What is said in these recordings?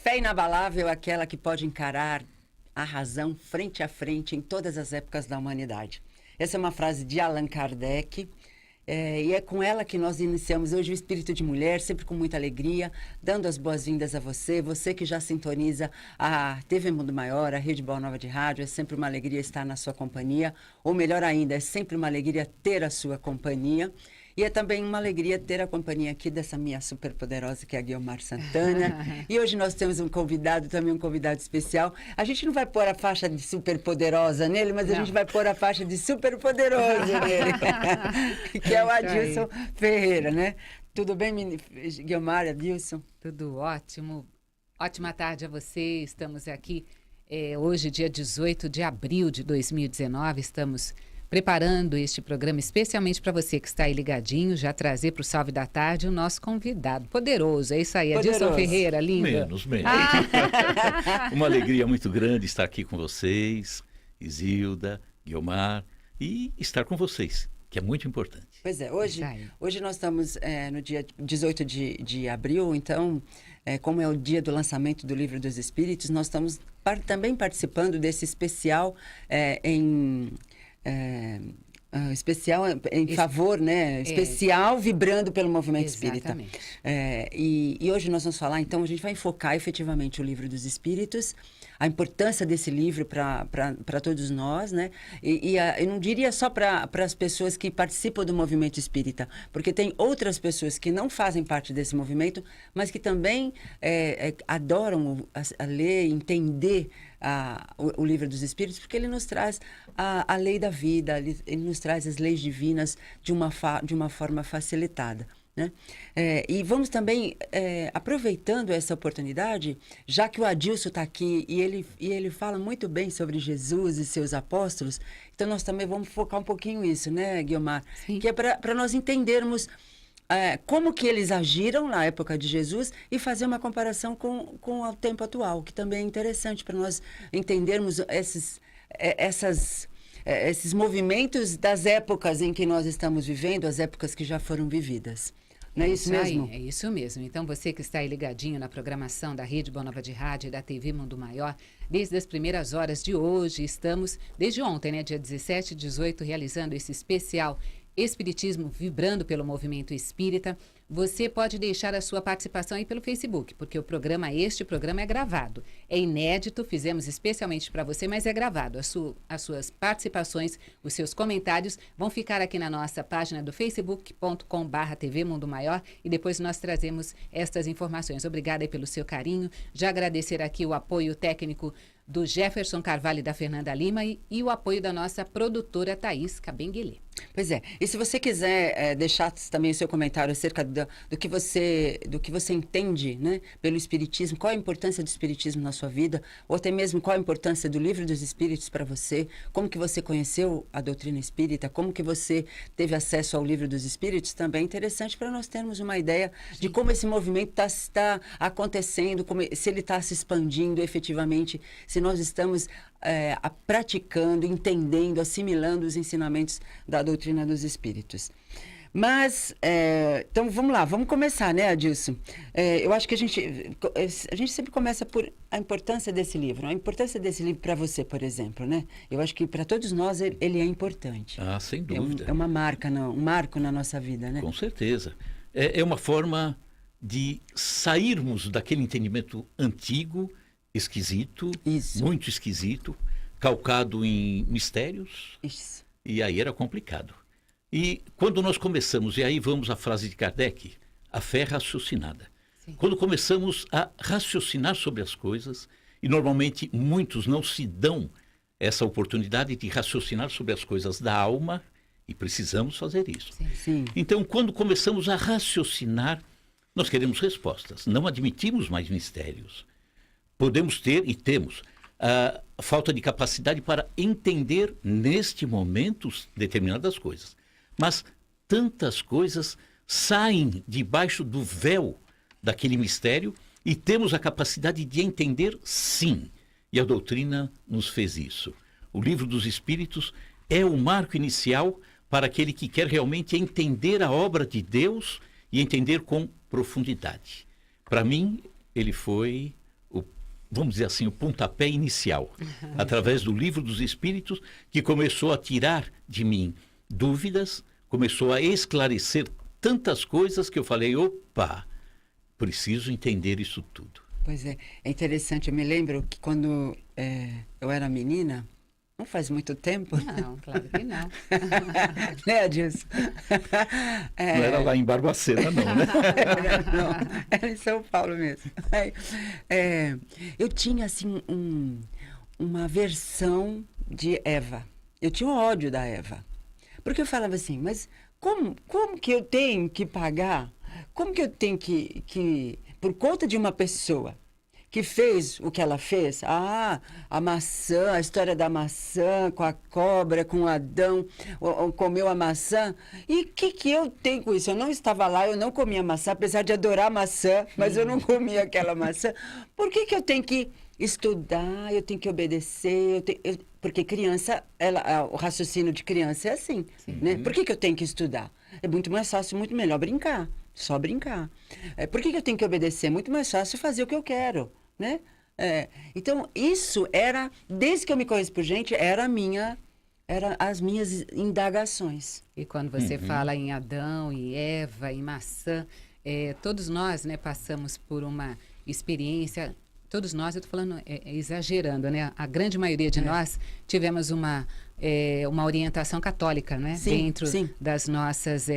Fé inabalável é aquela que pode encarar a razão frente a frente em todas as épocas da humanidade. Essa é uma frase de Allan Kardec, e é com ela que nós iniciamos hoje o Espírito de Mulher, sempre com muita alegria, dando as boas-vindas a você, você que já sintoniza a TV Mundo Maior, a Rede Boa Nova de Rádio, é sempre uma alegria estar na sua companhia, ou melhor ainda, é sempre uma alegria ter a sua companhia. E é também uma alegria ter a companhia aqui dessa minha superpoderosa, que é a Guiomar Santana. E hoje nós temos um convidado, também um convidado especial. A gente não vai pôr a faixa de superpoderosa nele, mas a gente vai pôr a faixa de superpoderoso nele, que é o Adilson Ferreira, né? Tudo bem, Guiomar, Adilson? Tudo ótimo. Ótima tarde a você. Estamos aqui hoje, dia 18 de abril de 2019. Estamos preparando este programa especialmente para você que está aí ligadinho, já trazer para o Salve da Tarde o nosso convidado poderoso. É isso aí, Adilson Ferreira, lindo. Menos. Uma alegria muito grande estar aqui com vocês, Isilda, Guiomar, e estar com vocês, que é muito importante. Pois é, hoje nós estamos no dia 18 de abril, então, como é o dia do lançamento do Livro dos Espíritos, nós estamos também participando desse especial especial em favor, né? Especial vibrando pelo movimento espírita. E hoje nós vamos falar, então, a gente vai enfocar efetivamente o Livro dos Espíritos, a importância desse livro para todos nós, né? Eu não diria só para as pessoas que participam do movimento espírita, porque tem outras pessoas que não fazem parte desse movimento, mas que também adoram a ler, entender o Livro dos Espíritos, porque ele nos traz a lei da vida, ele nos traz as leis divinas de uma forma facilitada, né? E vamos também, aproveitando essa oportunidade, já que o Adilson está aqui e ele fala muito bem sobre Jesus e seus apóstolos, então nós também vamos focar um pouquinho nisso, né, Guiomar? Sim. Que é para nós entendermos como que eles agiram na época de Jesus e fazer uma comparação com o tempo atual, que também é interessante para nós entendermos esses movimentos das épocas em que nós estamos vivendo, as épocas que já foram vividas. Não é isso mesmo? É isso mesmo. Então, você que está aí ligadinho na programação da Rede Boa Nova de Rádio e da TV Mundo Maior, desde as primeiras horas de hoje, estamos, desde ontem, né, dia 17 e 18, realizando esse especial Espiritismo Vibrando pelo Movimento Espírita. Você pode deixar a sua participação aí pelo Facebook, porque este programa é gravado. É inédito, fizemos especialmente para você, mas é gravado. As suas participações, os seus comentários vão ficar aqui na nossa página do facebook.com/TV Mundo Maior e depois nós trazemos estas informações. Obrigada aí pelo seu carinho. Já agradecer aqui o apoio técnico do Jefferson Carvalho e da Fernanda Lima e o apoio da nossa produtora Thaís Cabenguele. Pois é, e se você quiser deixar também o seu comentário acerca do que você entende, né, pelo Espiritismo, qual a importância do Espiritismo na sua vida, ou até mesmo qual a importância do Livro dos Espíritos para você, como que você conheceu a doutrina espírita, como que você teve acesso ao Livro dos Espíritos, também é interessante para nós termos uma ideia de como esse movimento está acontecendo, se ele está se expandindo efetivamente, se nós estamos praticando, entendendo, assimilando os ensinamentos da doutrina dos Espíritos. Mas, então vamos lá, vamos começar, né, Adilson? Eu acho que a gente sempre começa por a importância desse livro. A importância desse livro para você, por exemplo, né? Eu acho que para todos nós ele é importante. Ah, sem dúvida. É uma marca, um marco na nossa vida, né? Com certeza. É uma forma de sairmos daquele entendimento antigo, esquisito, muito esquisito, calcado em mistérios. Isso. E aí era complicado. E quando nós começamos, e aí vamos à frase de Kardec, a fé raciocinada. Sim. Quando começamos a raciocinar sobre as coisas, e normalmente muitos não se dão essa oportunidade de raciocinar sobre as coisas da alma, e precisamos fazer isso. Sim, sim. Então, quando começamos a raciocinar, nós queremos respostas, não admitimos mais mistérios. Podemos ter, e temos, a falta de capacidade para entender, neste momento, determinadas coisas. Mas tantas coisas saem debaixo do véu daquele mistério e temos a capacidade de entender, sim. E a doutrina nos fez isso. O Livro dos Espíritos é o marco inicial para aquele que quer realmente entender a obra de Deus e entender com profundidade. Para mim, ele foi o vamos dizer assim, o pontapé inicial, através do Livro dos Espíritos, que começou a tirar de mim dúvidas, começou a esclarecer tantas coisas que eu falei, opa, preciso entender isso tudo. Pois é interessante, eu me lembro que quando eu era menina, não faz muito tempo. Não, claro que não. Né, Adilson? Não era lá em Barbacena, não, né? Não, era em São Paulo mesmo. Eu tinha, assim, uma versão de Eva. Eu tinha ódio da Eva. Porque eu falava assim, mas como que eu tenho que pagar? Como que eu tenho que por conta de uma pessoa que fez o que ela fez, a maçã, a história da maçã com a cobra, com Adão, comeu a maçã, e o que eu tenho com isso? Eu não estava lá, eu não comia maçã, apesar de adorar maçã, mas eu não comia aquela maçã. Por que eu tenho que estudar, eu tenho que obedecer, porque criança, o raciocínio de criança é assim, né? Por que eu tenho que estudar? É muito mais fácil, muito melhor brincar, só brincar. Por que eu tenho que obedecer? É muito mais fácil fazer o que eu quero, né? Então, isso era, desde que eu me conheço por gente, era as minhas indagações. E quando você fala em Adão, em Eva, em maçã, todos nós, né, passamos por uma experiência. Todos nós, eu estou falando exagerando, né? A grande maioria de nós tivemos uma orientação católica, né? Sim, dentro das nossas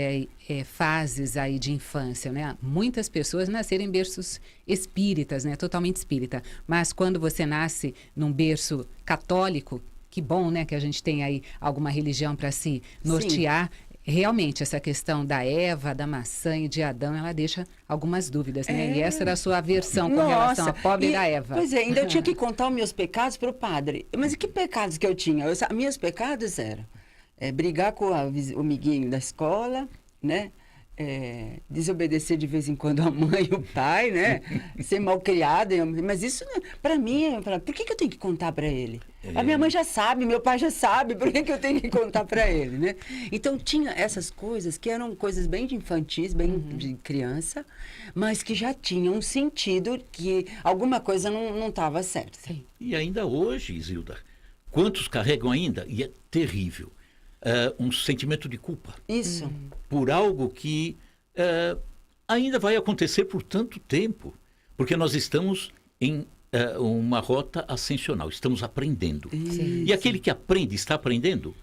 fases aí de infância, né? Muitas pessoas nasceram em berços espíritas, né? Totalmente espírita. Mas quando você nasce num berço católico, que bom, né? Que a gente tem aí alguma religião para se nortear. Realmente, essa questão da Eva, da maçã e de Adão, ela deixa algumas dúvidas, né? E essa era a sua aversão com relação à pobre da Eva. Pois é, ainda eu tinha que contar os meus pecados para o padre. Mas que pecados que eu tinha? Meus pecados eram brigar com o amiguinho da escola, né? Desobedecer de vez em quando a mãe e o pai, né? Ser malcriada. Mas isso, para mim, por que eu tenho que contar para ele? A minha mãe já sabe, meu pai já sabe, por que eu tenho que contar para ele, né? Então, tinha essas coisas que eram coisas bem de infantis, bem de criança, mas que já tinham um sentido que alguma coisa não estava certa. Sim. E ainda hoje, Isilda, quantos carregam ainda, e é terrível, um sentimento de culpa. Isso. Por algo que ainda vai acontecer por tanto tempo, porque nós estamos em uma rota ascensional, estamos aprendendo. Sim, e aquele que aprende, está aprendendo,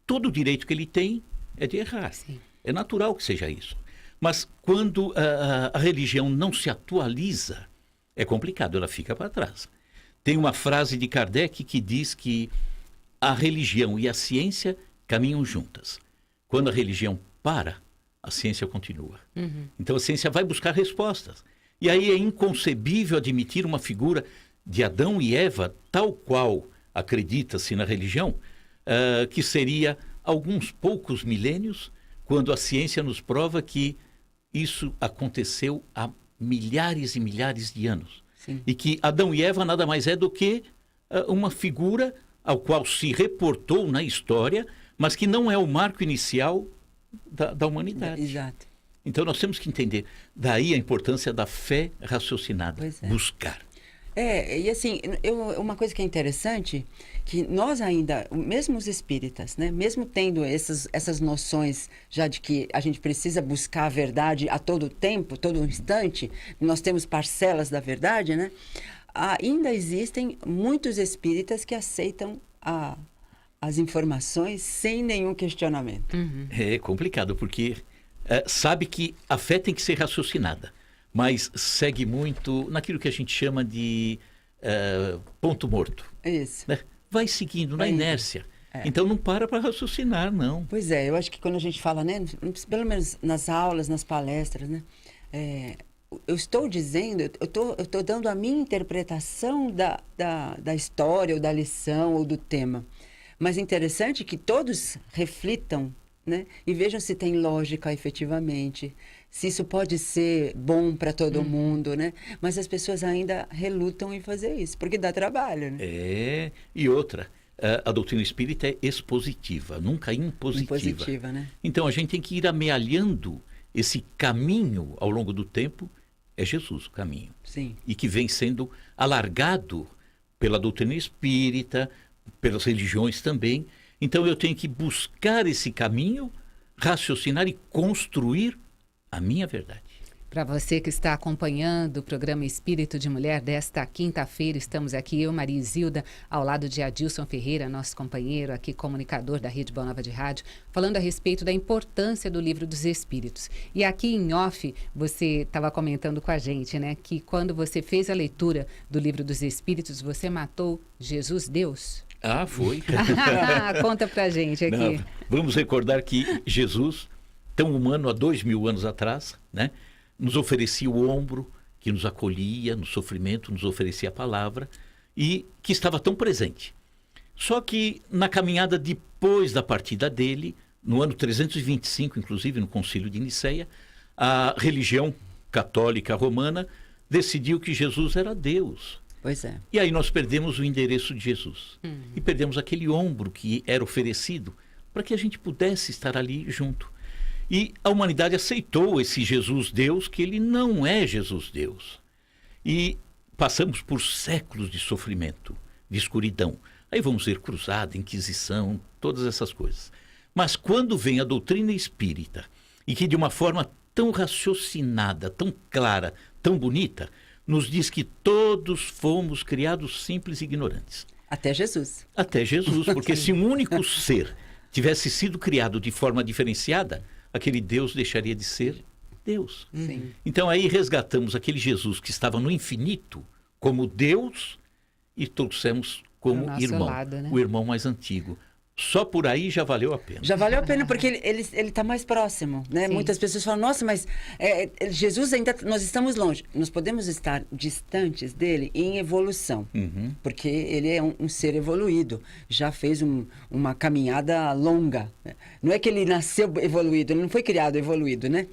todo o direito que ele tem é de errar. Sim. É natural que seja isso. Mas quando a religião não se atualiza, é complicado, ela fica para trás. Tem uma frase de Kardec que diz que a religião e a ciência caminham juntas. Quando a religião para, a ciência continua. Então a ciência vai buscar respostas. E aí é inconcebível admitir uma figura de Adão e Eva, tal qual acredita-se na religião, que seria alguns poucos milênios, quando a ciência nos prova que isso aconteceu há milhares e milhares de anos. Sim. E que Adão e Eva nada mais é do que uma figura ao qual se reportou na história, mas que não é o marco inicial da humanidade. Exato. Então nós temos que entender, daí a importância da fé raciocinada, buscar. E assim, uma coisa que é interessante, que nós ainda, mesmo os espíritas, né, mesmo tendo essas noções já de que a gente precisa buscar a verdade a todo tempo, todo instante, nós temos parcelas da verdade, né, ainda existem muitos espíritas que aceitam as informações sem nenhum questionamento. É complicado, porque sabe que a fé tem que ser raciocinada, mas segue muito naquilo que a gente chama de ponto morto. Isso. Né? Vai seguindo na inércia. Então não para raciocinar, não. Pois é, eu acho que quando a gente fala, né, pelo menos nas aulas, nas palestras, né, eu estou dizendo, eu estou dando a minha interpretação da história, ou da lição, ou do tema. Mas é interessante que todos reflitam, né, e vejam se tem lógica efetivamente, se isso pode ser bom para todo mundo, né? Mas as pessoas ainda relutam em fazer isso, porque dá trabalho, né? E outra, a doutrina espírita é expositiva, nunca impositiva. Impositiva, né? Então a gente tem que ir amealhando esse caminho ao longo do tempo, é Jesus o caminho. Sim. E que vem sendo alargado pela doutrina espírita, pelas religiões também. Então eu tenho que buscar esse caminho, raciocinar e construir a minha verdade. Para você que está acompanhando o programa Espírito de Mulher desta quinta-feira, estamos aqui, eu, Maria Isilda, ao lado de Adilson Ferreira, nosso companheiro aqui, comunicador da Rede Boa Nova de Rádio, falando a respeito da importância do Livro dos Espíritos. E aqui em off, você estava comentando com a gente, né, que quando você fez a leitura do Livro dos Espíritos, você matou Jesus Deus. Ah, foi. Conta pra gente aqui. Não, vamos recordar que Jesus, tão humano há 2000 anos atrás, né, nos oferecia o ombro, que nos acolhia no sofrimento, nos oferecia a palavra e que estava tão presente. Só que na caminhada depois da partida dele, no ano 325, inclusive no Concílio de Nicéia, a religião católica romana decidiu que Jesus era Deus. Pois é. E aí nós perdemos o endereço de Jesus. E perdemos aquele ombro que era oferecido para que a gente pudesse estar ali junto. E a humanidade aceitou esse Jesus Deus, que ele não é Jesus Deus. E passamos por séculos de sofrimento, de escuridão. Aí vamos ver cruzada, Inquisição, todas essas coisas. Mas quando vem a doutrina espírita, e que de uma forma tão raciocinada, tão clara, tão bonita, nos diz que todos fomos criados simples e ignorantes. Até Jesus. Até Jesus, porque se um único ser tivesse sido criado de forma diferenciada, aquele Deus deixaria de ser Deus. Sim. Então aí resgatamos aquele Jesus que estava no infinito como Deus e trouxemos como irmão, lado, né? o irmão mais antigo. Só por aí já valeu a pena. Já valeu a pena, porque ele está mais próximo, né? Sim. Muitas pessoas falam, nossa, mas Jesus ainda, nós estamos longe. Nós podemos estar distantes dele em evolução, porque ele é um ser evoluído, já fez uma caminhada longa. Não é que ele nasceu evoluído, ele não foi criado evoluído, né?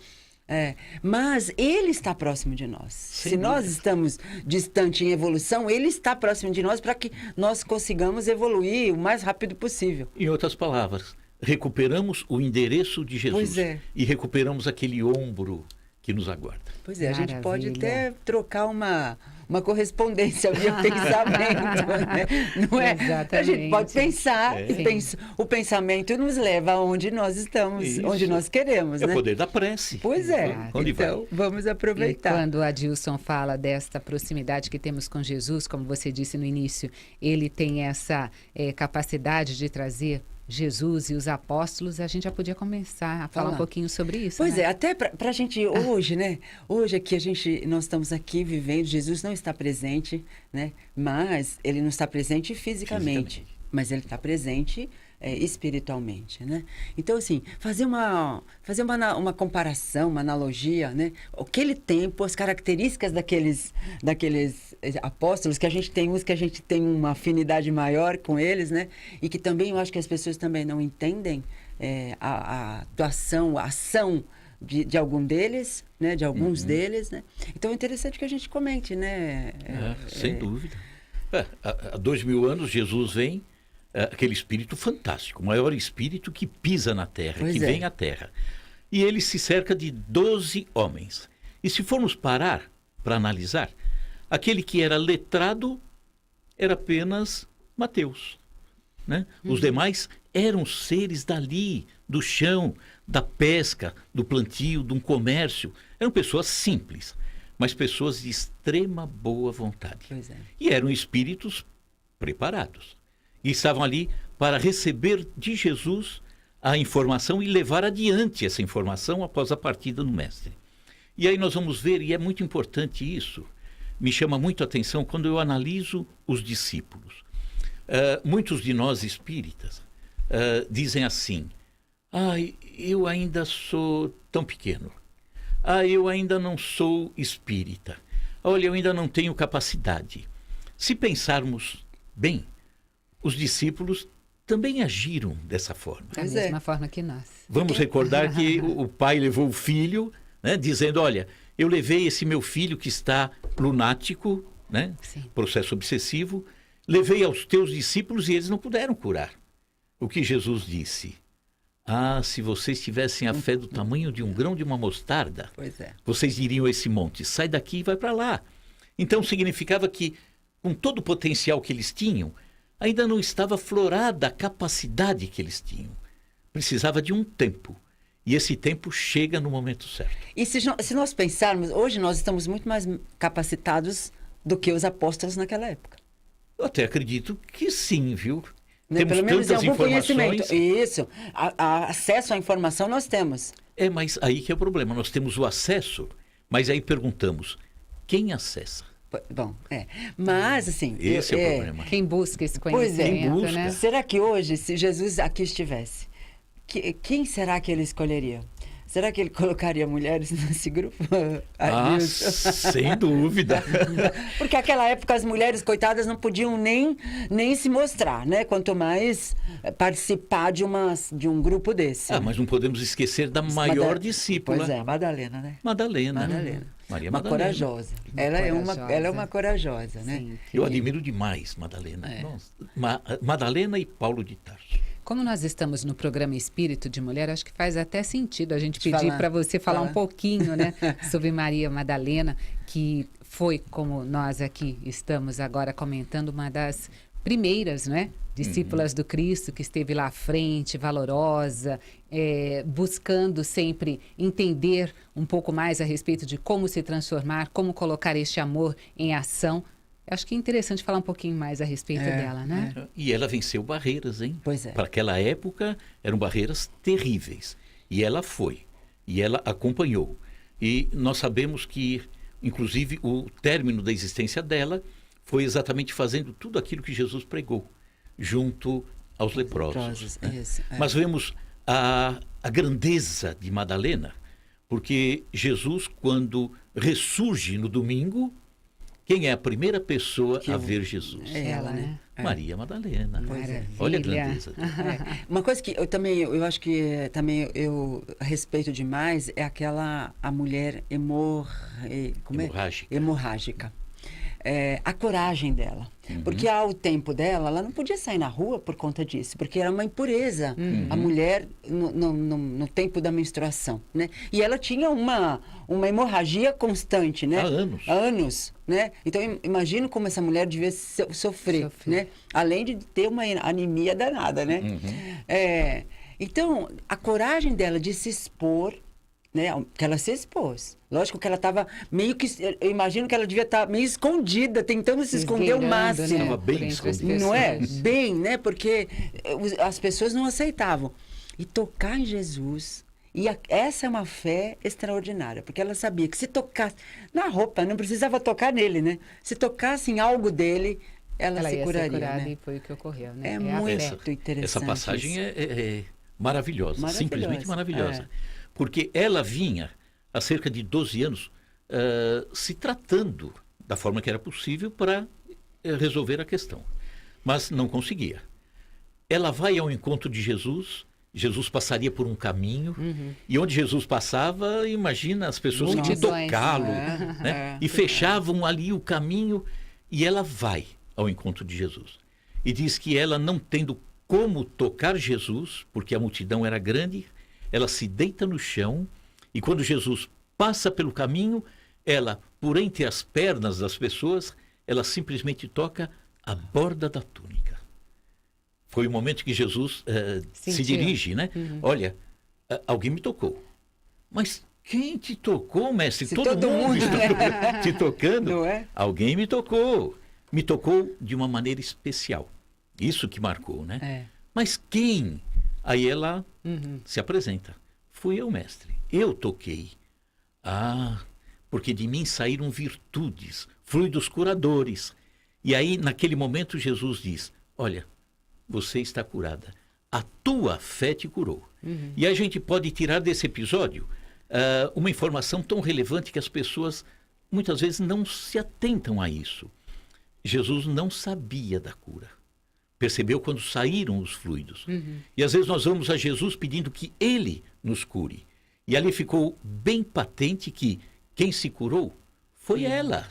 Mas ele está próximo de nós. Se nós estamos distante em evolução, ele está próximo de nós para que nós consigamos evoluir o mais rápido possível. Em outras palavras, recuperamos o endereço de Jesus. Pois é. E recuperamos aquele ombro que nos aguarda. Pois é, a gente pode Maravilha. até trocar uma correspondência via pensamento, né? Não é? Exatamente. A gente pode pensar, É. e o pensamento nos leva aonde nós estamos, Isso. onde nós queremos, É né? o poder da prece. Pois é, Exato. Onde vai? então vamos E aproveitar. quando o Adilson fala desta proximidade que temos com Jesus, como você disse no início, ele tem essa capacidade de trazer Jesus e os apóstolos, a gente já podia começar a falar um pouquinho sobre isso. Pois né? é, até para a gente hoje, né? Hoje aqui nós estamos aqui vivendo, Jesus não está presente, né? Mas ele não está presente fisicamente. Mas ele está presente espiritualmente, né? Então, assim, fazer uma comparação, uma analogia, né? Aquele tempo, as características daqueles apóstolos, que a gente tem uns que a gente tem uma afinidade maior com eles, né? E que também, eu acho que as pessoas também não entendem a atuação, a ação de algum deles, né? De alguns deles, né? Então, é interessante que a gente comente, né? Sem dúvida. Há 2000 anos, Jesus vem, aquele espírito fantástico, o maior espírito que pisa na terra, Pois que é. vem à terra. E ele se cerca de 12 homens. E se formos parar para analisar, aquele que era letrado era apenas Mateus, né? Os demais eram seres dali, do chão, da pesca, do plantio, de um comércio. Eram pessoas simples, mas pessoas de extrema boa vontade. Pois é. E eram espíritos preparados. E estavam ali para receber de Jesus a informação e levar adiante essa informação após a partida do mestre. E aí nós vamos ver, e é muito importante isso, me chama muito a atenção quando eu analiso os discípulos. Muitos de nós espíritas dizem assim, eu ainda sou tão pequeno. Eu ainda não sou espírita. Olha, eu ainda não tenho capacidade. Se pensarmos bem, os discípulos também agiram dessa forma. Da Pois mesma forma que nós. Vamos recordar que o pai levou o filho, né, dizendo, olha, eu levei esse meu filho que está lunático, né, Sim. processo obsessivo, levei aos teus discípulos e eles não puderam curar. O que Jesus disse? Ah, se vocês tivessem a fé do tamanho de um grão de uma mostarda, Pois é. vocês diriam a esse monte, sai daqui e vai para lá. Então significava que, com todo o potencial que eles tinham, ainda não estava aflorada a capacidade que eles tinham. Precisava de um tempo. E esse tempo chega no momento certo. E se nós pensarmos, hoje nós estamos muito mais capacitados do que os apóstolos naquela época. Eu até acredito que sim, viu? Né? Temos Pelo menos em tantas algum conhecimento. informações. Isso. Acesso à informação nós temos. Mas aí que é o problema. Nós temos o acesso, mas aí perguntamos, quem acessa? Bom, Mas, assim... Esse é o problema. Quem busca esse Pois é. conhecimento, Quem busca. né? Será que hoje, se Jesus aqui estivesse, quem será que ele escolheria? Será que ele colocaria mulheres nesse grupo? Ah, sem dúvida. Porque naquela época as mulheres, coitadas, não podiam nem se mostrar, né? Quanto mais participar de um grupo desse. Mas não podemos esquecer da maior discípula. Pois é, Madalena, né? Madalena. Maria Uma Madalena. corajosa. Ela é uma corajosa, né? Sim, Eu admiro demais Madalena. Nossa. Madalena e Paulo de Tarso. Como nós estamos no programa Espírito de Mulher, acho que faz até sentido a gente pedir falar, para você falar falar. um pouquinho, né, sobre Maria Madalena, que foi, como nós aqui estamos agora comentando, uma das primeiras, né, discípulas do Cristo, que esteve lá à frente, valorosa, buscando sempre entender um pouco mais a respeito de como se transformar, como colocar este amor em ação. Acho que é interessante falar um pouquinho mais a respeito dela, né? E ela venceu barreiras, hein? Pois é. Para aquela época, eram barreiras terríveis. E ela foi. E ela acompanhou. E nós sabemos que, inclusive, o término da existência dela foi exatamente fazendo tudo aquilo que Jesus pregou, junto aos leprosos. Né? Isso, Mas vemos a grandeza de Madalena, porque Jesus, quando ressurge no domingo, quem é a primeira pessoa a ver Jesus? É ela, né? Maria Madalena. Maravilha. Olha a grandeza. Uma coisa que eu acho que também eu respeito demais é a mulher hemorrágica. A coragem dela. Porque ao tempo dela, ela não podia sair na rua por conta disso, porque era uma impureza a mulher no tempo da menstruação, né? E ela tinha uma hemorragia constante, né? Há anos, né? Então, imagino como essa mulher devia sofrer, né? Além de ter uma anemia danada, né? Então, a coragem dela de se expor, né? Que ela se expôs. Lógico que ela estava meio que... Eu imagino que ela devia estar meio escondida, tentando se esconder o máximo. Né? Estava bem escondida. Não é? Bem, né? Porque as pessoas não aceitavam. E tocar em Jesus... essa é uma fé extraordinária, porque ela sabia que se tocasse na roupa, não precisava tocar nele, né? Se tocasse em algo dele, ela se ia curaria, ser curada, né? e foi o que ocorreu, né? É muito interessante. Essa passagem é maravilhosa, simplesmente maravilhosa. É. Porque ela vinha, há cerca de 12 anos, se tratando da forma que era possível para resolver a questão. Mas não conseguia. Ela vai ao encontro de Jesus, Jesus passaria por um caminho, e onde Jesus passava, imagina, as pessoas queriam tocá-lo, né? E fechavam ali o caminho, e ela vai ao encontro de Jesus. E diz que ela, não tendo como tocar Jesus, porque a multidão era grande, ela se deita no chão, e quando Jesus passa pelo caminho, ela, por entre as pernas das pessoas, ela simplesmente toca a borda da túnica. Foi o momento que Jesus se dirige, né? Olha, alguém me tocou. Mas quem te tocou, mestre? Todo mundo está te tocando. Não é? Alguém me tocou. Me tocou de uma maneira especial. Isso que marcou, né? Mas quem? Aí ela se apresenta. Fui eu, mestre. Eu toquei. Porque de mim saíram virtudes, fluidos curadores. E aí, naquele momento, Jesus diz, olha, você está curada. A tua fé te curou. E a gente pode tirar desse episódio uma informação tão relevante que as pessoas muitas vezes não se atentam a isso. Jesus não sabia da cura. Percebeu quando saíram os fluidos. E às vezes nós vamos a Jesus pedindo que Ele nos cure. E ali ficou bem patente que quem se curou foi ela.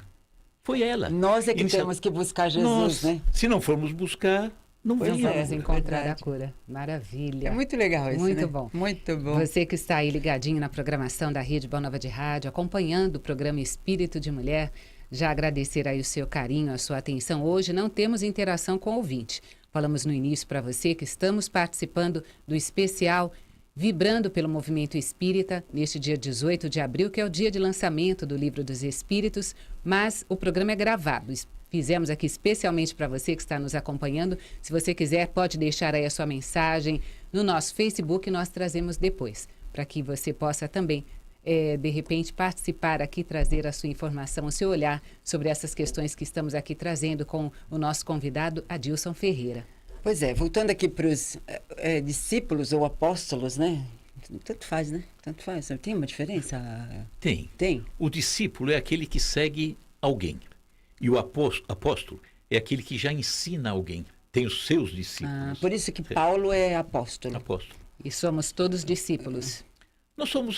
Foi ela. Nós é que temos que buscar Jesus, né? Se não formos buscar, Não Nós venha. vamos encontrar verdade. a cura. Maravilha. É muito legal isso, Muito né? bom. Muito bom. Você que está aí ligadinho na programação da Rede Boa Nova de Rádio, acompanhando o programa Espírito de Mulher, já agradecer aí o seu carinho, a sua atenção. Hoje não temos interação com o ouvinte. Falamos no início para você que estamos participando do especial Vibrando pelo Movimento Espírita, neste dia 18 de abril, que é o dia de lançamento do Livro dos Espíritos, mas o programa é gravado. Fizemos aqui especialmente para você que está nos acompanhando. Se você quiser, pode deixar aí a sua mensagem no nosso Facebook e nós trazemos depois, para que você possa também, de repente, participar aqui, trazer a sua informação, o seu olhar sobre essas questões que estamos aqui trazendo com o nosso convidado, Adilson Ferreira. Pois é, voltando aqui para os discípulos ou apóstolos, né? Tanto faz, né? Tanto faz. Tem uma diferença? Tem. Tem? O discípulo é aquele que segue alguém. E o apóstolo é aquele que já ensina alguém. Tem os seus discípulos. Por isso que Paulo é apóstolo. Apóstolo. E somos todos discípulos.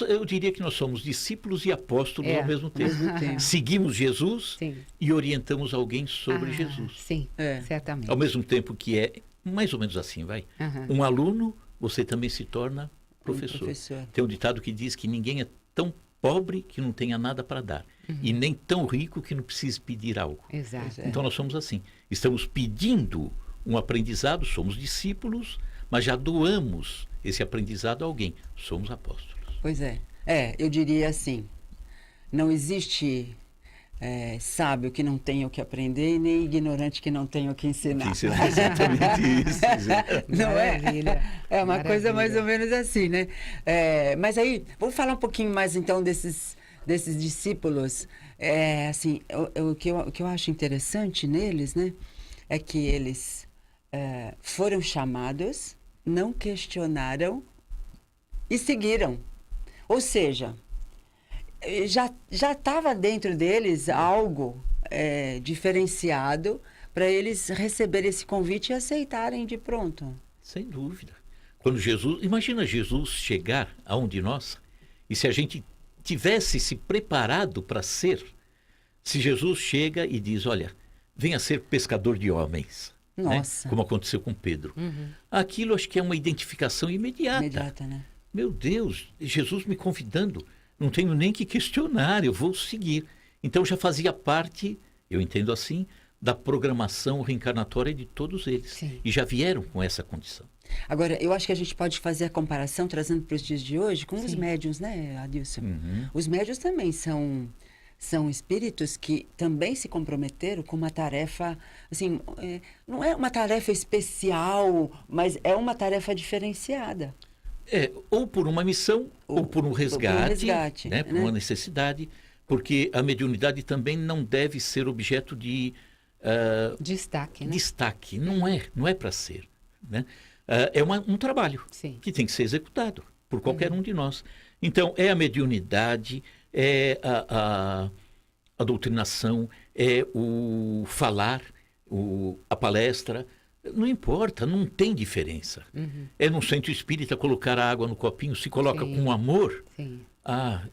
Eu diria que nós somos discípulos e apóstolos ao mesmo tempo. Seguimos Jesus Sim. e orientamos alguém sobre Jesus. Sim, certamente. Ao mesmo tempo que é mais ou menos assim, vai. Um aluno, você também se torna professor. Tem um ditado que diz que ninguém é tão pobre que não tenha nada para dar. E nem tão rico que não precise pedir algo. Exato. Então nós somos assim. Estamos pedindo um aprendizado, somos discípulos, mas já doamos esse aprendizado a alguém. Somos apóstolos. Pois é. Eu diria assim, não existe sábio que não tenha o que aprender e nem ignorante que não tenha o que ensinar. Exatamente isso. Não Maravilha. É uma Maravilha. coisa mais ou menos assim, né? Mas aí, vamos falar um pouquinho mais então desses discípulos. Assim, o que eu acho interessante neles, né? É que eles foram chamados, não questionaram e seguiram. Ou seja, já estava dentro deles algo diferenciado para eles receberem esse convite e aceitarem de pronto. Sem dúvida. Imagina Jesus chegar aonde nós, e se a gente tivesse se preparado para ser, se Jesus chega e diz, olha, venha ser pescador de homens. Nossa. Né? Como aconteceu com Pedro. Aquilo acho que é uma identificação imediata. Imediata, né? Meu Deus, Jesus me convidando, não tenho nem que questionar, eu vou seguir. Então já fazia parte, eu entendo assim, da programação reencarnatória de todos eles. Sim. E já vieram com essa condição. Agora, eu acho que a gente pode fazer a comparação, trazendo para os dias de hoje, com os médiuns, né, Adilson? Os médiuns também são espíritos que também se comprometeram com uma tarefa, assim, não é uma tarefa especial, mas é uma tarefa diferenciada. Ou por uma missão, ou por um resgate, né? Por uma necessidade, porque a mediunidade também não deve ser objeto de destaque, né? Destaque, não é para ser, né? É um trabalho que tem que ser executado por qualquer um de nós. Então, é a mediunidade, é a doutrinação, é o falar, a palestra. Não importa, não tem diferença. É no centro espírita colocar a água no copinho, se coloca com amor. Sim.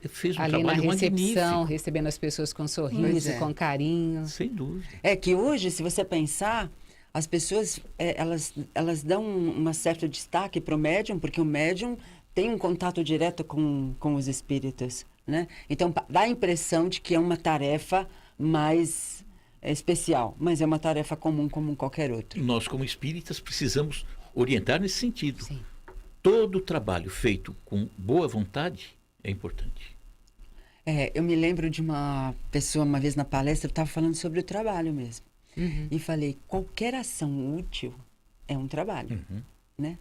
Fez um ali trabalho na recepção, magnífico. recebendo as pessoas com sorriso, com carinho. Sem dúvida. É que hoje, se você pensar, as pessoas, elas dão um certo destaque para o médium, porque o médium tem um contato direto com os espíritos, né? Então, dá a impressão de que é uma tarefa mais especial, mas é uma tarefa comum como qualquer outra. Nós, como espíritas, precisamos orientar nesse sentido. Sim. Todo trabalho feito com boa vontade é importante. Eu me lembro de uma pessoa, uma vez na palestra, eu estava falando sobre o trabalho mesmo. E falei, qualquer ação útil é um trabalho, né?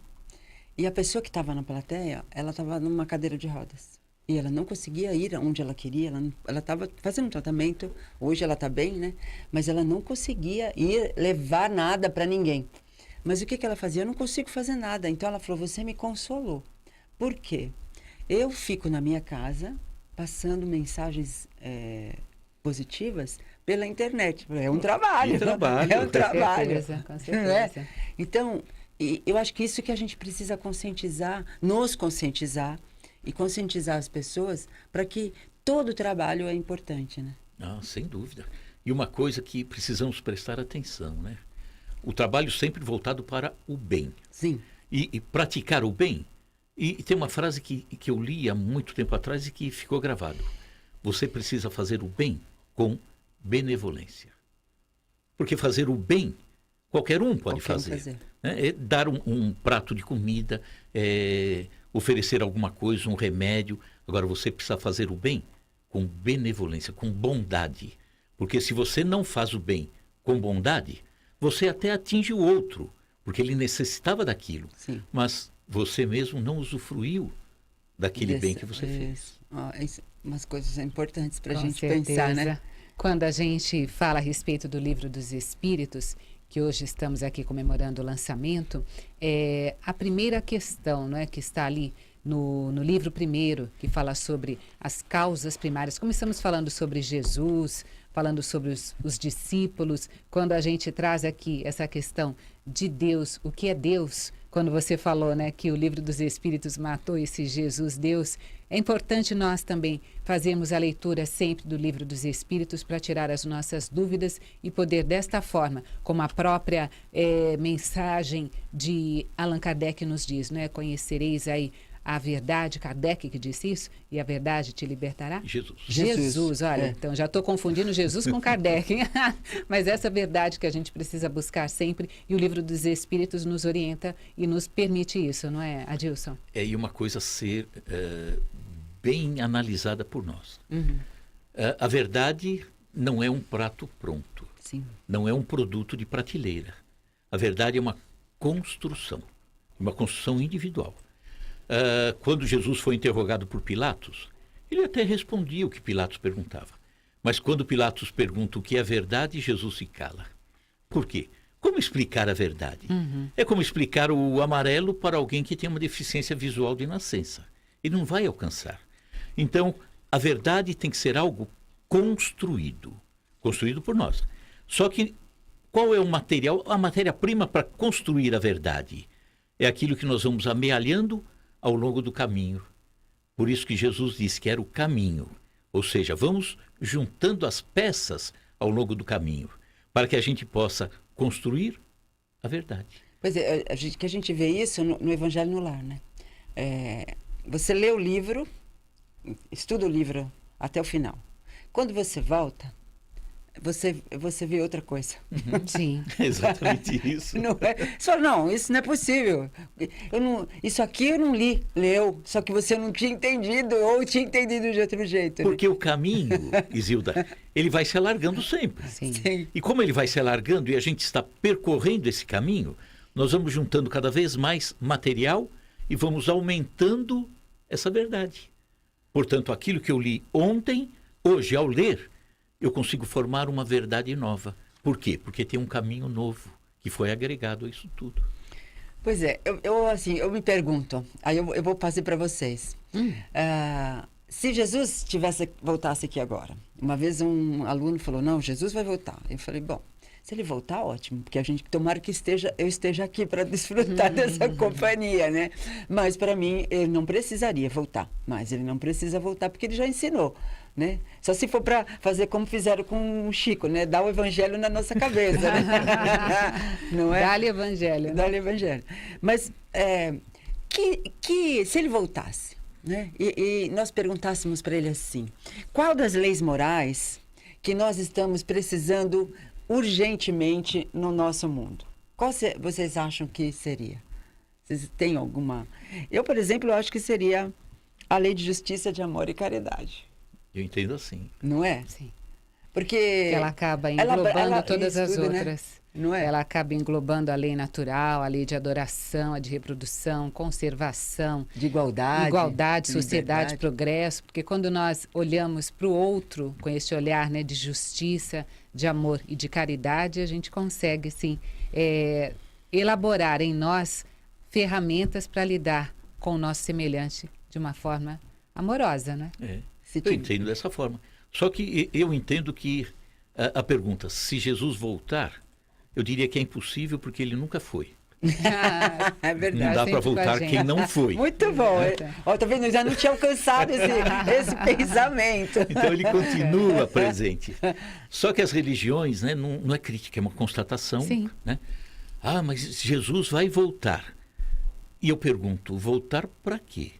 E a pessoa que estava na plateia, ela estava numa cadeira de rodas. E ela não conseguia ir onde ela queria, ela estava fazendo um tratamento, hoje ela está bem, né? Mas ela não conseguia levar nada para ninguém. Mas o que ela fazia? Eu não consigo fazer nada. Então ela falou, você me consolou. Por quê? Eu fico na minha casa, passando mensagens positivas pela internet. É um trabalho. É um trabalho. Com certeza. Né? Então, eu acho que isso que a gente precisa conscientizar, nos conscientizar, e conscientizar as pessoas para que todo trabalho é importante, né? Sem dúvida. E uma coisa que precisamos prestar atenção, né? o trabalho sempre voltado para o bem. Sim. E praticar o bem. E tem uma frase que eu li há muito tempo atrás e que ficou gravado. Você precisa fazer o bem com benevolência. Porque fazer o bem, qualquer um pode fazer. Né? É dar um prato de comida, oferecer alguma coisa, um remédio. Agora, você precisa fazer o bem com benevolência, com bondade. Porque se você não faz o bem com bondade, você até atinge o outro, porque ele necessitava daquilo. Sim. Mas você mesmo não usufruiu daquele bem que você fez. Umas coisas importantes para a gente certeza. Pensar, né? Quando a gente fala a respeito do Livro dos Espíritos, que hoje estamos aqui comemorando o lançamento, a primeira questão, não é, que está ali no livro primeiro, que fala sobre as causas primárias. Começamos falando sobre Jesus, falando sobre os discípulos. Quando a gente traz aqui essa questão de Deus, o que é Deus? Quando você falou, né, que o Livro dos Espíritos matou esse Jesus Deus, é importante nós também fazermos a leitura sempre do Livro dos Espíritos para tirar as nossas dúvidas e poder, desta forma, como a própria mensagem de Allan Kardec nos diz, né, conhecereis aí a verdade, Kardec que disse isso, e a verdade te libertará? Jesus, olha, então já estou confundindo Jesus com Kardec, mas essa verdade que a gente precisa buscar sempre, e o Livro dos Espíritos nos orienta e nos permite isso, não é, Adilson? E uma coisa ser bem analisada por nós. Uhum. A verdade não é um prato pronto, Sim. Não é um produto de prateleira. A verdade é uma construção individual. Quando Jesus foi interrogado por Pilatos, ele até respondia o que Pilatos perguntava. Mas quando Pilatos pergunta o que é verdade, Jesus se cala. Por quê? Como explicar a verdade? Uhum. É como explicar o amarelo para alguém que tem uma deficiência visual de nascença. Ele não vai alcançar. Então, a verdade tem que ser algo construído por nós. Só que qual é o material? A matéria-prima para construir a verdade é aquilo que nós vamos amealhando ao longo do caminho. Por isso que Jesus disse que era o caminho. Ou seja, vamos juntando as peças ao longo do caminho, para que a gente possa construir a verdade. Pois é, que a gente vê isso no Evangelho no Lar, né? Você lê o livro, estuda o livro até o final. Quando você volta, você vê outra coisa. Sim. É exatamente isso. Não é? Você fala, não, isso não é possível. Isso aqui eu não leu, só que você não tinha entendido ou tinha entendido de outro jeito. Porque o caminho, Isilda, ele vai se alargando sempre. Sim. Sim. E como ele vai se alargando e a gente está percorrendo esse caminho, nós vamos juntando cada vez mais material e vamos aumentando essa verdade. Portanto, aquilo que eu li ontem, hoje, ao ler, eu consigo formar uma verdade nova. Por quê? Porque tem um caminho novo que foi agregado a isso tudo. Pois é, eu me pergunto, aí eu vou fazer para vocês. Se Jesus voltasse aqui agora, uma vez um aluno falou, não, Jesus vai voltar. Eu falei, bom, se ele voltar, ótimo, porque tomara que eu esteja aqui para desfrutar dessa companhia, né? Mas para mim, ele não precisaria voltar, mas ele não precisa voltar porque ele já ensinou, né? Só se for para fazer como fizeram com o Chico, né? Dar o evangelho na nossa cabeça, né? Não é? Dá-lhe evangelho. Né? Dá-lhe evangelho. Mas se ele voltasse, né? E nós perguntássemos para ele assim, qual das leis morais que nós estamos precisando urgentemente no nosso mundo? Qual vocês acham que seria? Vocês têm alguma? Eu, por exemplo, acho que seria a lei de justiça, de amor e caridade. Eu entendo assim. Não é? Sim. Porque ela acaba englobando todas as tudo, outras. Né? Não é? Ela acaba englobando a lei natural, a lei de adoração, a de reprodução, conservação. De igualdade. Sociedade, progresso. Porque quando nós olhamos para o outro com esse olhar, né, de justiça, de amor e de caridade, a gente consegue, sim, elaborar em nós ferramentas para lidar com o nosso semelhante de uma forma amorosa, né? Eu entendo dessa forma. Só que eu entendo que a pergunta, se Jesus voltar, eu diria que é impossível porque ele nunca foi. É verdade. Não dá para voltar quem não foi. Muito bom. Tá vendo? Eu já não tinha alcançado esse pensamento. Então ele continua presente. Só que as religiões, né, não é crítica, é uma constatação. Sim. Né? mas Jesus vai voltar. E eu pergunto, voltar para quê?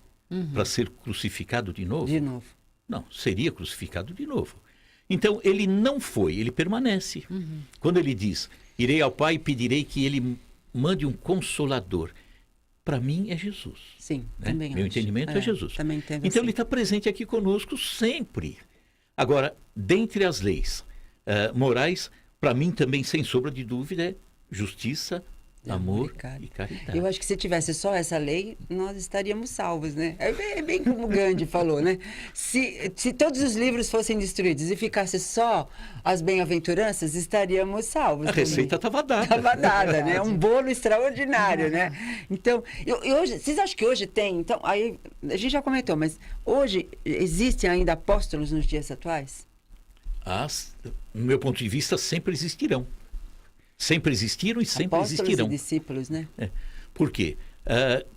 Para ser crucificado de novo? De novo. Não, seria crucificado de novo. Então, ele não foi, ele permanece. Quando ele diz, irei ao Pai e pedirei que ele mande um consolador. Para mim é Jesus. Sim, né? também Meu acho. entendimento é Jesus. Também entendo então, assim. ele está presente aqui conosco sempre. Agora, dentre as leis morais, para mim também, sem sombra de dúvida, é justiça, amor e caridade. Eu acho que se tivesse só essa lei, nós estaríamos salvos, né? É bem como o Gandhi falou, né? Se todos os livros fossem destruídos e ficasse só as bem-aventuranças, estaríamos salvos. A receita estava dada. Estava dada, né? Um bolo extraordinário, né? Então, hoje, vocês acham que hoje tem? Então, aí a gente já comentou, mas hoje existem ainda apóstolos nos dias atuais? No meu ponto de vista, sempre existirão. Sempre existiram e sempre Apóstolos existirão. E discípulos, né? Por quê?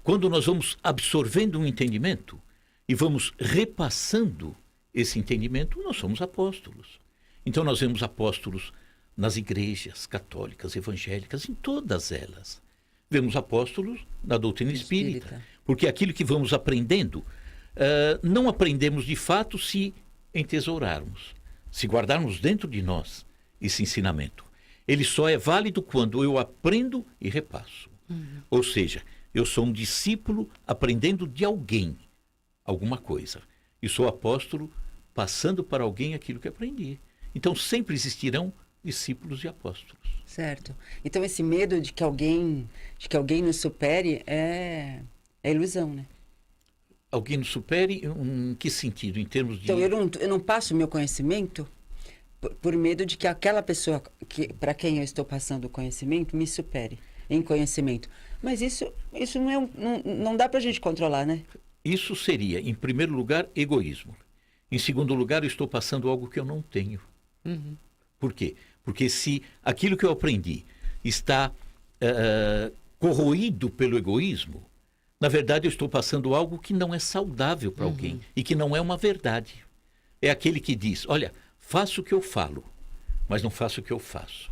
Quando nós vamos absorvendo um entendimento e vamos repassando esse entendimento, nós somos apóstolos. Então nós vemos apóstolos nas igrejas católicas, evangélicas, em todas elas. Vemos apóstolos na doutrina espírita. Porque aquilo que vamos aprendendo, não aprendemos de fato se entesourarmos, se guardarmos dentro de nós esse ensinamento. Ele só é válido quando eu aprendo e repasso. Ou seja, eu sou um discípulo aprendendo de alguém alguma coisa. E sou apóstolo passando para alguém aquilo que aprendi. Então sempre existirão discípulos e apóstolos. Certo. Então esse medo de que alguém nos supere é ilusão, né? Alguém nos supere em que sentido? Em termos de... Então eu não passo o meu conhecimento por medo de que aquela pessoa para quem eu estou passando o conhecimento me supere em conhecimento. Mas isso não dá para a gente controlar, né? Isso seria, em primeiro lugar, egoísmo. Em segundo lugar, eu estou passando algo que eu não tenho. Por quê? Porque se aquilo que eu aprendi está corroído pelo egoísmo, na verdade eu estou passando algo que não é saudável para alguém e que não é uma verdade. É aquele que diz, olha, faço o que eu falo, mas não faço o que eu faço.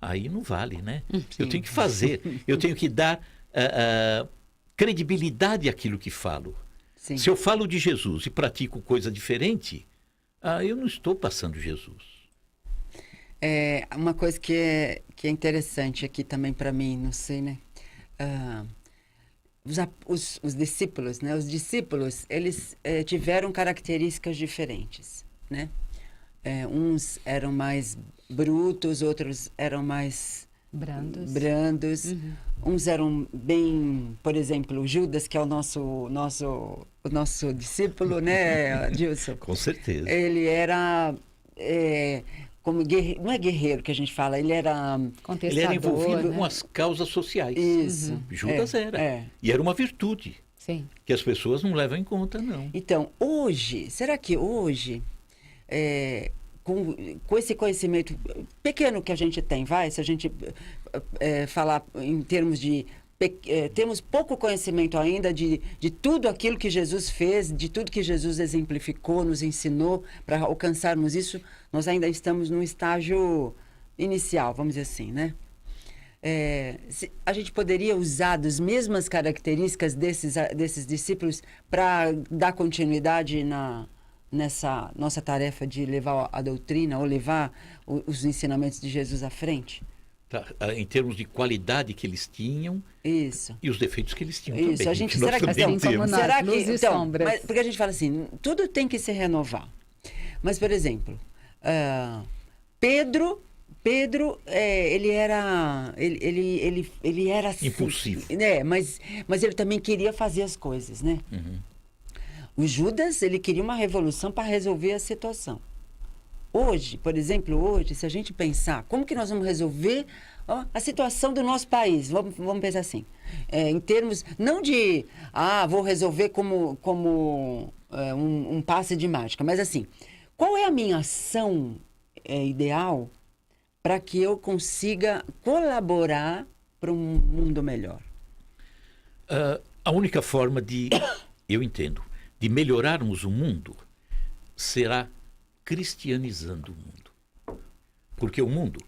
Aí não vale, né? Sim. Eu tenho que fazer, eu tenho que dar credibilidade àquilo que falo. Sim. Se eu falo de Jesus e pratico coisa diferente, eu não estou passando Jesus. Uma coisa que é interessante aqui também para mim, não sei, né? Os discípulos, né? Os discípulos, eles tiveram características diferentes, né? Uns eram mais brutos, outros eram mais brandos. Uns eram bem, por exemplo, Judas, que é o nosso discípulo, né, Dilson? Com certeza. Ele era como não é guerreiro que a gente fala, ele era contestador, ele era envolvido né? com as causas sociais. Isso. Judas era. E era uma virtude. Sim. Que as pessoas não levam em conta, não. Então, será que hoje, com esse conhecimento pequeno que a gente tem, se a gente falar em termos de... temos pouco conhecimento ainda de tudo aquilo que Jesus fez, de tudo que Jesus exemplificou, nos ensinou, para alcançarmos isso, nós ainda estamos num estágio inicial, vamos dizer assim, né? A gente poderia usar das mesmas características desses discípulos para dar continuidade nessa nossa tarefa de levar a doutrina ou levar os ensinamentos de Jesus à frente? Em termos de qualidade que eles tinham. Isso. E os defeitos que eles tinham isso. também. A gente, será que assim como nós, será luz e sombras. Mas, porque a gente fala assim, tudo tem que se renovar. Mas, por exemplo, Pedro, ele era assim, impulsivo. Mas ele também queria fazer as coisas, né? O Judas, ele queria uma revolução para resolver a situação. Hoje, por exemplo, se a gente pensar como que nós vamos resolver a situação do nosso país, vamos pensar assim, em termos, não de, vou resolver como um passe de mágica, mas assim, qual é a minha ação ideal para que eu consiga colaborar para um mundo melhor? A única forma eu entendo, de melhorarmos o mundo será cristianizando o mundo. Porque o mundo,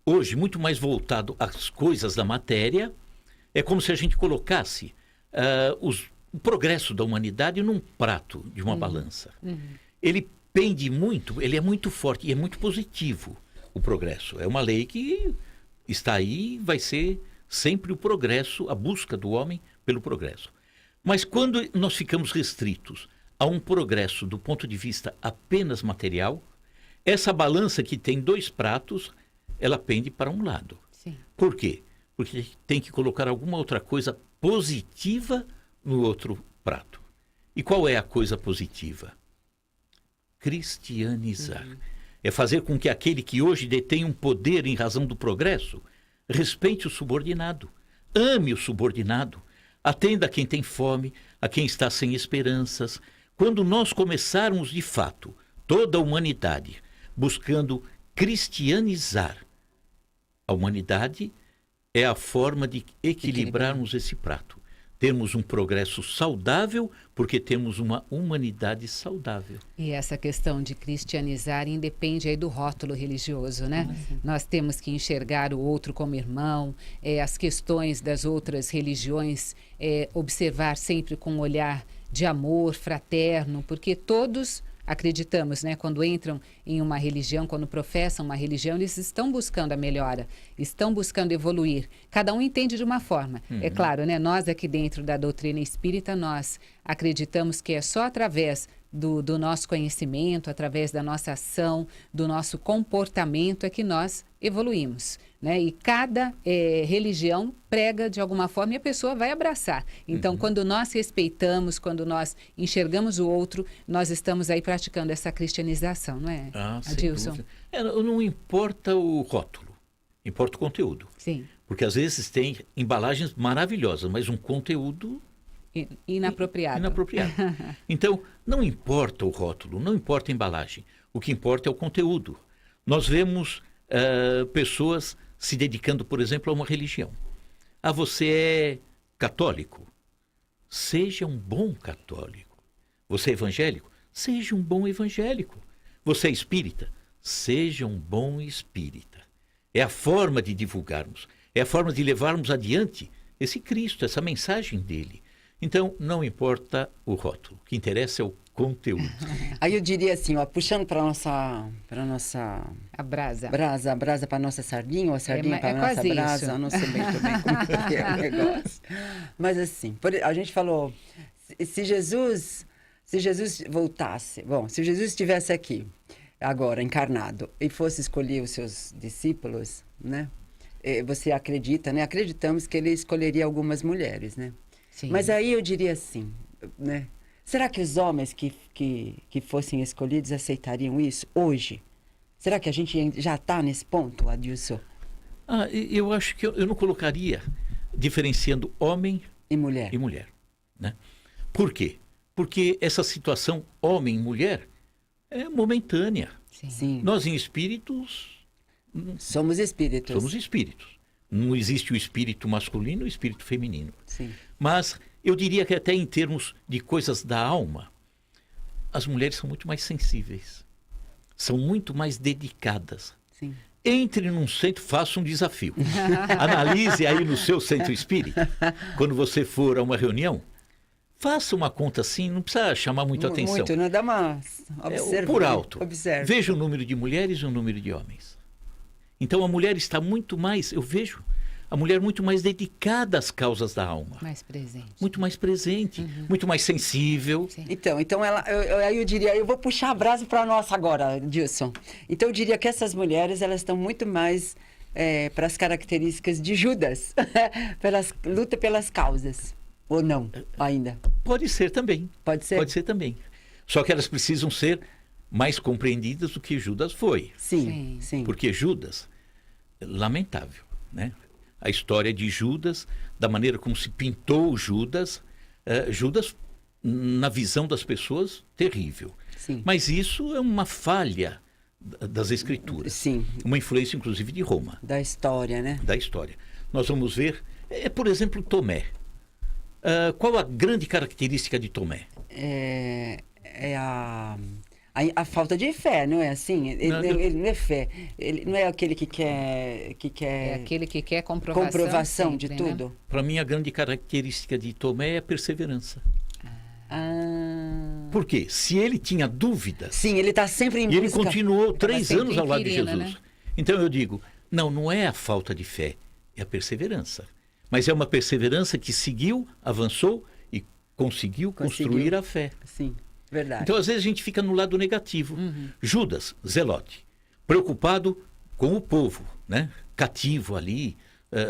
hoje muito mais voltado às coisas da matéria. É como se a gente colocasse o progresso da humanidade num prato de uma balança. Ele pende muito, ele é muito forte e é muito positivo o progresso. É uma lei que está aí e vai ser sempre o progresso, a busca do homem pelo progresso. Mas quando nós ficamos restritos a um progresso do ponto de vista apenas material, essa balança que tem 2 pratos, ela pende para um lado. Sim. Por quê? Porque tem que colocar alguma outra coisa positiva no outro prato. E qual é a coisa positiva? Cristianizar. É fazer com que aquele que hoje detém um poder em razão do progresso respeite o subordinado, ame o subordinado, atenda a quem tem fome, a quem está sem esperanças. Quando nós começarmos de fato, toda a humanidade, buscando cristianizar a humanidade, é a forma de equilibrarmos esse prato. Termos um progresso saudável, porque temos uma humanidade saudável. E essa questão de cristianizar independe aí do rótulo religioso, né? Nós temos que enxergar o outro como irmão, as questões das outras religiões, observar sempre com um olhar de amor fraterno, porque todos acreditamos, né? Quando entram em uma religião, quando professam uma religião, eles estão buscando a melhora, estão buscando evoluir. Cada um entende de uma forma. É claro, né? Nós aqui dentro da doutrina espírita, nós acreditamos que é só através do nosso conhecimento, através da nossa ação, do nosso comportamento é que nós evoluímos, né? E cada religião prega de alguma forma e a pessoa vai abraçar. Então, quando nós respeitamos, quando nós enxergamos o outro, nós estamos aí praticando essa cristianização, não é, Adilson? Não importa o rótulo, importa o conteúdo. Sim. Porque às vezes tem embalagens maravilhosas, mas um conteúdo inapropriado. Então, não importa o rótulo, não importa a embalagem. O que importa é o conteúdo. Nós vemos pessoas se dedicando, por exemplo, a uma religião. Você é católico? Seja um bom católico. Você é evangélico? Seja um bom evangélico. Você é espírita? Seja um bom espírita. É a forma de divulgarmos, é a forma de levarmos adiante esse Cristo, essa mensagem dele. Então, não importa o rótulo, o que interessa é o conteúdo. Aí eu diria assim, ó, puxando para nossa a brasa para nossa sardinha, ou a sardinha para nossa brasa, isso. eu não sei bem como que é o negócio. Mas assim, a gente falou, se Jesus voltasse, se Jesus estivesse aqui agora encarnado e fosse escolher os seus discípulos, né? Você acredita, né? Acreditamos que ele escolheria algumas mulheres, né? Sim. Mas aí eu diria assim, né? Será que os homens que fossem escolhidos aceitariam isso hoje? Será que a gente já está nesse ponto, Adilson? Eu acho que eu não colocaria diferenciando homem e mulher. Né? Por quê? Porque essa situação homem e mulher é momentânea. Sim. Nós em espíritos... Somos espíritos. Somos espíritos. Não existe o espírito masculino e o espírito feminino. Sim. Mas eu diria que até em termos de coisas da alma, as mulheres são muito mais sensíveis. São muito mais dedicadas. Sim. Entre num centro, faça um desafio. Analise aí no seu centro espírita. Quando você for a uma reunião, faça uma conta assim, não precisa chamar muito atenção. Muito, não dá uma... Observe, por alto. Observe. Veja o número de mulheres e o número de homens. Então a mulher está muito mais, eu vejo, a mulher muito mais dedicada às causas da alma. Mais presente. Muito mais presente, muito mais sensível. Sim. Então eu diria, eu vou puxar a brasa para nós agora, Dilson. Então eu diria que essas mulheres, elas estão muito mais para as características de Judas, luta pelas causas, ou não, ainda? Pode ser também. Pode ser? Pode ser também. Só que elas precisam ser mais compreendidas do que Judas foi. Sim. Porque Judas, lamentável, né? A história de Judas, da maneira como se pintou Judas, Judas, na visão das pessoas, terrível. Sim. Mas isso é uma falha das Escrituras. Sim. Uma influência, inclusive, de Roma. Da história, né? Da história. Nós vamos ver, por exemplo, Tomé. Qual a grande característica de Tomé? É a a falta de fé, não é assim? Ele não é fé. Ele não é aquele que quer... É aquele que quer comprovação sempre, de tudo. Né? Para mim, a grande característica de Tomé é a perseverança. Por quê? Se ele tinha dúvidas... Sim, ele está sempre em busca... E ele continuou 3 anos ao lado de Jesus. Né? Então eu digo, não é a falta de fé, é a perseverança. Mas é uma perseverança que seguiu, avançou e conseguiu construir a fé. Sim, verdade. Então, às vezes, a gente fica no lado negativo. Judas, zelote, preocupado com o povo, né? Cativo ali,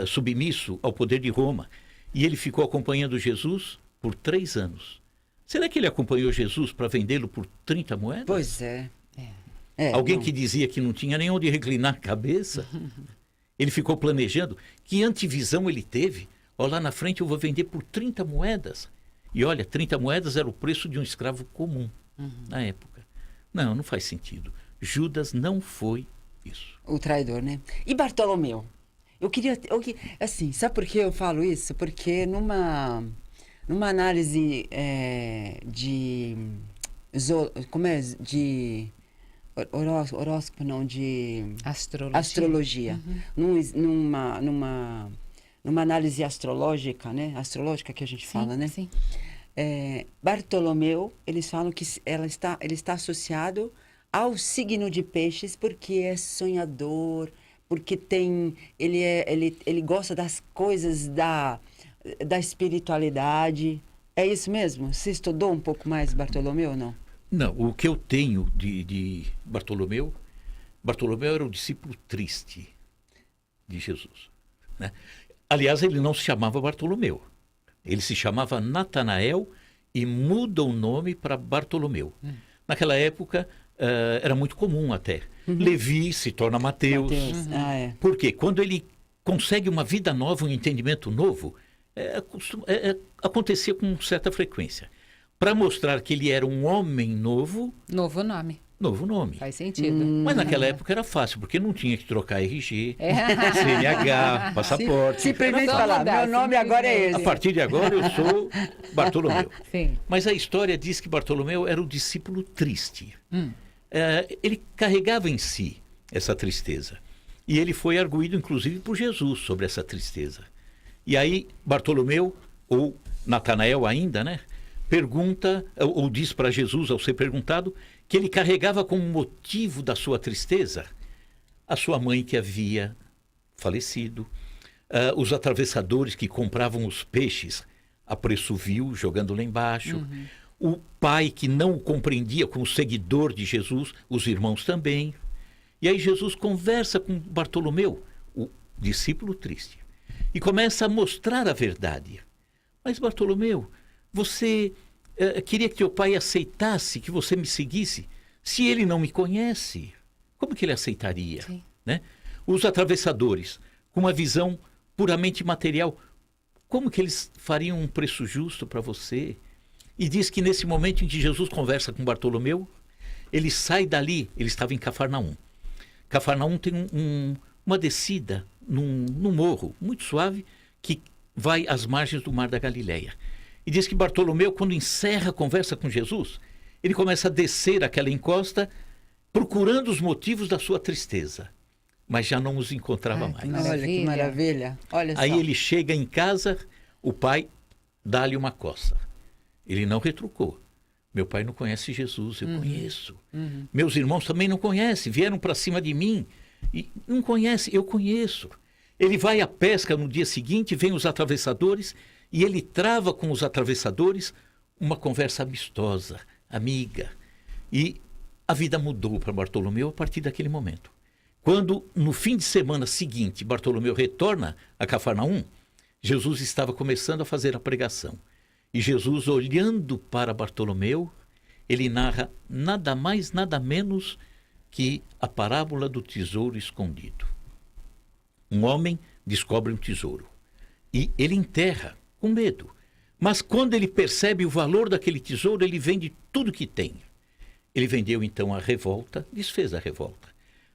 submisso ao poder de Roma. E ele ficou acompanhando Jesus por 3 anos. Será que ele acompanhou Jesus para vendê-lo por 30 moedas? Pois é. Alguém que dizia que não tinha nem onde reclinar a cabeça. Ele ficou planejando. Que antivisão ele teve? Olha, lá na frente eu vou vender por 30 moedas. E olha, 30 moedas era o preço de um escravo comum na época. Não faz sentido. Judas não foi isso. O traidor, né? E Bartolomeu? Assim, sabe por que eu falo isso? Porque numa análise horóscopo, não, de astrologia. Numa análise astrológica, né? Astrológica que a gente fala, né? Sim. Bartolomeu, eles falam que ele está associado ao signo de peixes porque é sonhador, porque ele gosta das coisas da espiritualidade. É isso mesmo? Você estudou um pouco mais Bartolomeu ou não? Não, o que eu tenho de Bartolomeu era o discípulo triste de Jesus, né? Aliás, ele não se chamava Bartolomeu, ele se chamava Natanael e muda o nome para Bartolomeu. Naquela época era muito comum até. Levi se torna Mateus. Por quê? Quando ele consegue uma vida nova, um entendimento novo, acontecia com certa frequência. Para mostrar que ele era um homem novo... Novo nome. Faz sentido. Mas naquela época era fácil, porque não tinha que trocar RG, CNH, passaporte. Simplesmente falar, meu nome agora é esse. A partir de agora eu sou Bartolomeu. Sim. Mas a história diz que Bartolomeu era o discípulo triste. Ele carregava em si essa tristeza. E ele foi arguído, inclusive, por Jesus sobre essa tristeza. E aí Bartolomeu, ou Natanael ainda, né? Pergunta, ou diz para Jesus, ao ser perguntado, que ele carregava como motivo da sua tristeza a sua mãe que havia falecido, os atravessadores que compravam os peixes a preço vil, jogando lá embaixo, o pai que não o compreendia como seguidor de Jesus, os irmãos também. E aí Jesus conversa com Bartolomeu, o discípulo triste, e começa a mostrar a verdade. Mas Bartolomeu, você queria que teu pai aceitasse que você me seguisse? Se ele não me conhece, como que ele aceitaria? Né? Os atravessadores, com uma visão puramente material, como que eles fariam um preço justo para você? E diz que nesse momento em que Jesus conversa com Bartolomeu, ele sai dali, ele estava em Cafarnaum. Cafarnaum tem uma descida num morro muito suave que vai às margens do Mar da Galileia. E diz que Bartolomeu, quando encerra a conversa com Jesus, ele começa a descer aquela encosta, procurando os motivos da sua tristeza. Mas já não os encontrava mais. Olha que maravilha. Olha só. Aí ele chega em casa, o pai dá-lhe uma coça. Ele não retrucou. Meu pai não conhece Jesus, eu conheço. Meus irmãos também não conhecem, vieram para cima de mim. E não conhece, eu conheço. Ele vai à pesca no dia seguinte, vem os atravessadores, e ele trava com os atravessadores uma conversa amistosa, amiga. E a vida mudou para Bartolomeu a partir daquele momento. Quando, no fim de semana seguinte, Bartolomeu retorna a Cafarnaum, Jesus estava começando a fazer a pregação. E Jesus, olhando para Bartolomeu, ele narra nada mais, nada menos que a parábola do tesouro escondido. Um homem descobre um tesouro e ele enterra com medo. Mas quando ele percebe o valor daquele tesouro, ele vende tudo que tem. Ele vendeu então a revolta, desfez a revolta,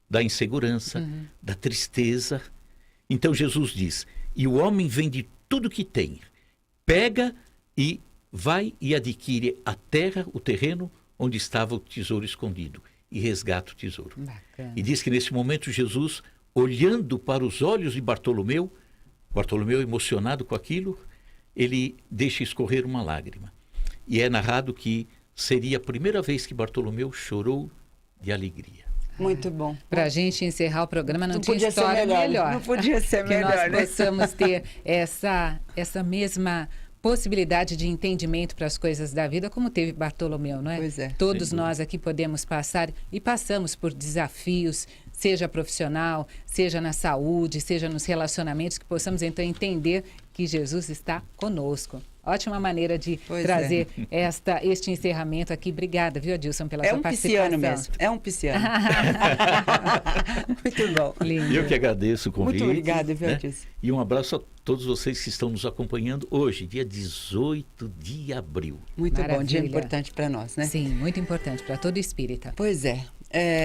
da insegurança, da tristeza. Então Jesus diz, e o homem vende tudo que tem, pega e vai e adquire a terra, o terreno onde estava o tesouro escondido e resgata o tesouro. Bacana. E diz que nesse momento Jesus, olhando para os olhos de Bartolomeu emocionado com aquilo, ele deixa escorrer uma lágrima. E é narrado que seria a primeira vez que Bartolomeu chorou de alegria. Muito bom. Para a gente encerrar o programa, não tinha podia história ser melhor. melhor. Não podia ser melhor, que nós possamos ter essa mesma possibilidade de entendimento para as coisas da vida, como teve Bartolomeu, não é? Pois é. Todos nós aqui podemos passar e passamos por desafios, seja profissional, seja na saúde, seja nos relacionamentos, que possamos então entender que Jesus está conosco. Ótima maneira de trazer este encerramento aqui. Obrigada, viu, Adilson, pela sua participação. É um pisciano mesmo. É um pisciano. Muito bom. Lindo. Eu que agradeço o convite. Muito obrigada, viu, Adilson? E um abraço a todos vocês que estão nos acompanhando hoje, dia 18 de abril. Muito Maravilha. bom, dia importante para nós, né? Sim, muito importante para todo espírita. Pois é.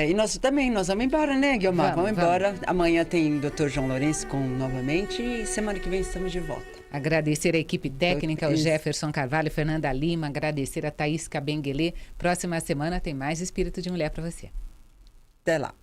E nós vamos embora, né, Guilmar? Vamos embora. Amanhã tem Dr. João Lourenço novamente e semana que vem estamos de volta. Agradecer a equipe técnica, o Jefferson Carvalho, Fernanda Lima, agradecer a Thaís Cabenguelê. Próxima semana tem mais Espírito de Mulher para você. Até lá.